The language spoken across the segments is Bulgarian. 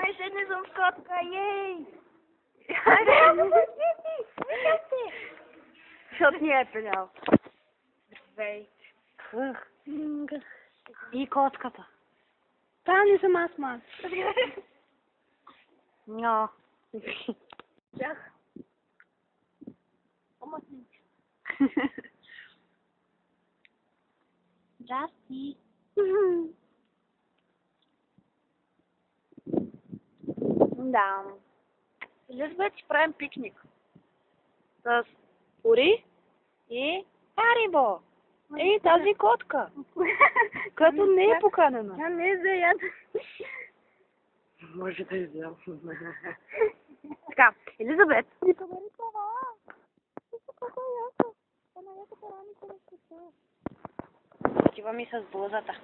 Jeszcze nie są kotka, jej! Защото не е пелял. Вей. И котката. Та не съм аз, ма. Но. Бях. Здрасти. Да. Елизабет, ще правим пикник. С Ори и Харибо. И тази котка, която не е поканена. Тя не е заята. Може да е взел. Така, Елизабет. Отиваме с блузата.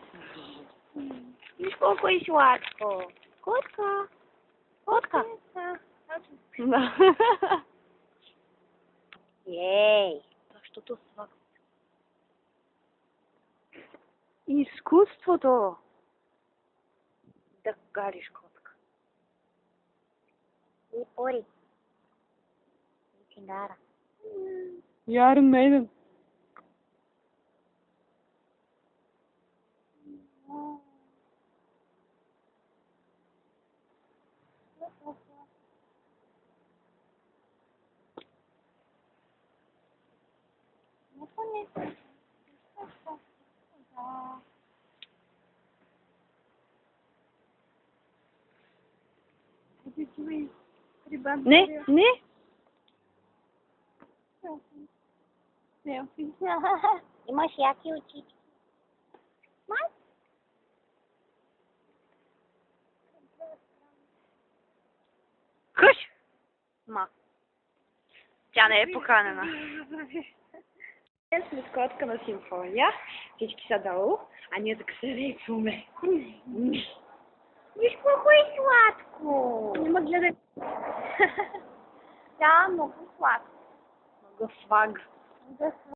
Виж колко е сладко. Котка. Котка. Да. Ей. Защото това. Изкуството. Да кариш котка. И Ори. И Чиндара. Ярен Мейден. Не, не. Имаш яки очички. Къш! Ма. Тя не е поканена. Ние сме с котка на симфония. Всички са долу, а ние така се рейпваме. Виж колко е сладко. Няма гледай. Да, много сладко. Много сваг. Да,